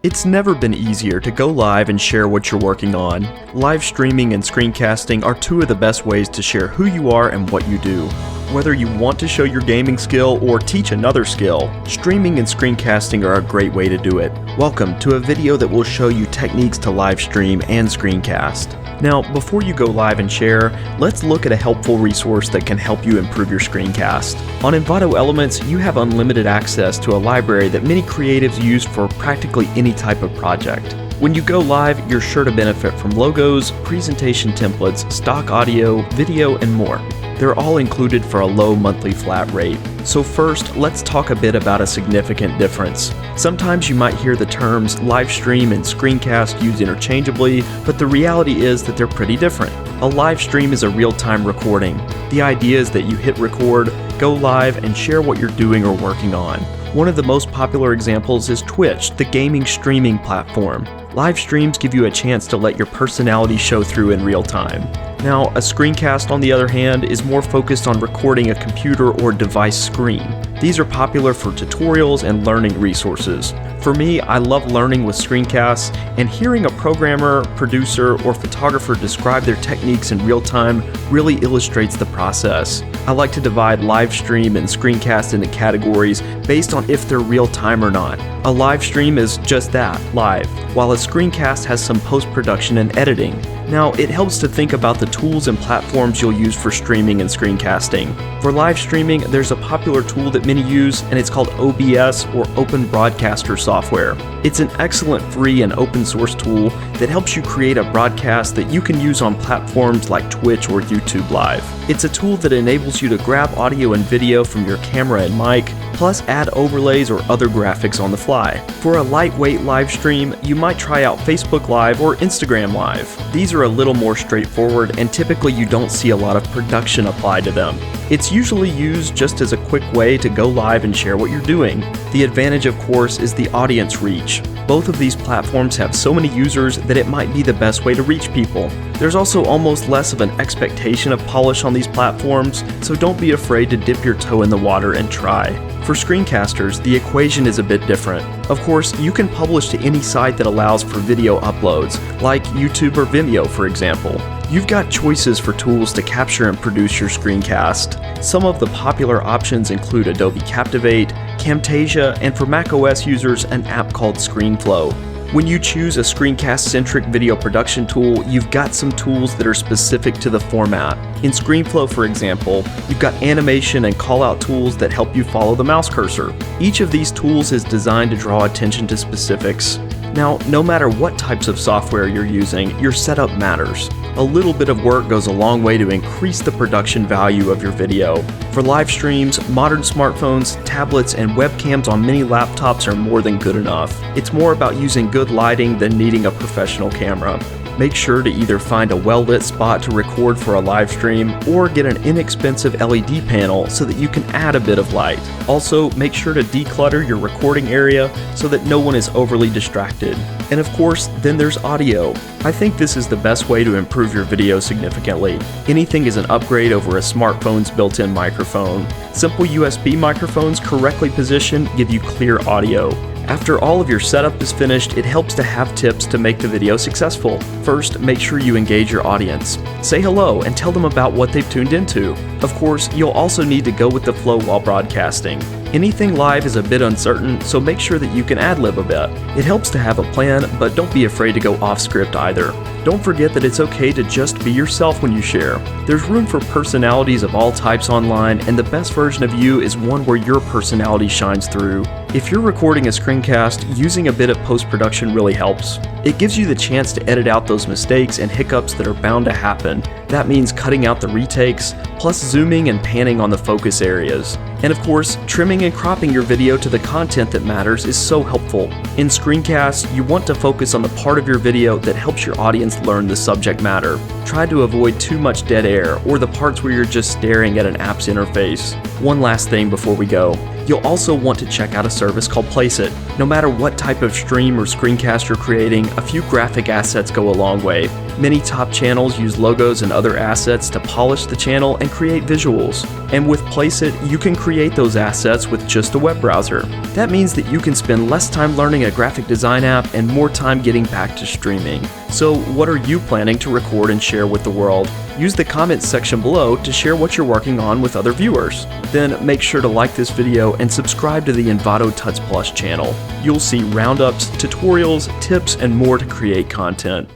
It's never been easier to go live and share what you're working on. Live streaming and screencasting are two of the best ways to share who you are and what you do. Whether you want to show your gaming skill or teach another skill, streaming and screencasting are a great way to do it. Welcome to a video that will show you techniques to live stream and screencast. Now, before you go live and share, let's look at a helpful resource that can help you improve your screencast. On Envato Elements, you have unlimited access to a library that many creatives use for practically any type of project. When you go live, you're sure to benefit from logos, presentation templates, stock audio, video, and more. They're all included for a low monthly flat rate. So first, let's talk a bit about a significant difference. Sometimes you might hear the terms live stream and screencast used interchangeably, but the reality is that they're pretty different. A live stream is a real-time recording. The idea is that you hit record, go live, and share what you're doing or working on. One of the most popular examples is Twitch, the gaming streaming platform. Live streams give you a chance to let your personality show through in real time. Now, a screencast, on the other hand, is more focused on recording a computer or device screen. These are popular for tutorials and learning resources. For me, I love learning with screencasts, and hearing a programmer, producer, or photographer describe their techniques in real time really illustrates the process. I like to divide live stream and screencast into categories based on if they're real time or not. A live stream is just that, live, while a screencast has some post-production and editing. Now, it helps to think about the tools and platforms you'll use for streaming and screencasting. For live streaming, there's a popular tool that many use, and it's called OBS, or Open Broadcaster Software. It's an excellent free and open source tool that helps you create a broadcast that you can use on platforms like Twitch or YouTube Live. It's a tool that enables you to grab audio and video from your camera and mic, plus add overlays or other graphics on the fly. For a lightweight live stream, you might try out Facebook Live or Instagram Live. These are a little more straightforward, and typically you don't see a lot of production applied to them. It's usually used just as a quick way to go live and share what you're doing. The advantage, of course, is the audience reach. Both of these platforms have so many users that it might be the best way to reach people. There's also almost less of an expectation of polish on these platforms, so don't be afraid to dip your toe in the water and try. For screencasters, the equation is a bit different. Of course, you can publish to any site that allows for video uploads, like YouTube or Vimeo, for example. You've got choices for tools to capture and produce your screencast. Some of the popular options include Adobe Captivate, Camtasia, and for macOS users, an app called ScreenFlow. When you choose a screencast-centric video production tool, you've got some tools that are specific to the format. In ScreenFlow, for example, you've got animation and call-out tools that help you follow the mouse cursor. Each of these tools is designed to draw attention to specifics. Now, no matter what types of software you're using, your setup matters. A little bit of work goes a long way to increase the production value of your video. For live streams, modern smartphones, tablets, and webcams on many laptops are more than good enough. It's more about using good lighting than needing a professional camera. Make sure to either find a well-lit spot to record for a live stream or get an inexpensive LED panel so that you can add a bit of light. Also, make sure to declutter your recording area so that no one is overly distracted. And of course, then there's audio. I think this is the best way to improve your video significantly. Anything is an upgrade over a smartphone's built-in microphone. Simple USB microphones correctly positioned give you clear audio. After all of your setup is finished, it helps to have tips to make the video successful. First, make sure you engage your audience. Say hello and tell them about what they've tuned into. Of course, you'll also need to go with the flow while broadcasting. Anything live is a bit uncertain, so make sure that you can ad-lib a bit. It helps to have a plan, but don't be afraid to go off-script either. Don't forget that it's okay to just be yourself when you share. There's room for personalities of all types online, and the best version of you is one where your personality shines through. If you're recording a screencast, using a bit of post-production really helps. It gives you the chance to edit out those mistakes and hiccups that are bound to happen. That means cutting out the retakes, plus zooming and panning on the focus areas. And of course, trimming and cropping your video to the content that matters is so helpful. In screencasts, you want to focus on the part of your video that helps your audience learn the subject matter. Try to avoid too much dead air or the parts where you're just staring at an app's interface. One last thing before we go. You'll also want to check out a service called Placeit. No matter what type of stream or screencast you're creating, a few graphic assets go a long way. Many top channels use logos and other assets to polish the channel and create visuals. And with Placeit, you can create those assets with just a web browser. That means that you can spend less time learning a graphic design app and more time getting back to streaming. So what are you planning to record and share with the world? Use the comments section below to share what you're working on with other viewers. Then make sure to like this video and subscribe to the Envato Tuts Plus channel. You'll see roundups, tutorials, tips, and more to create content.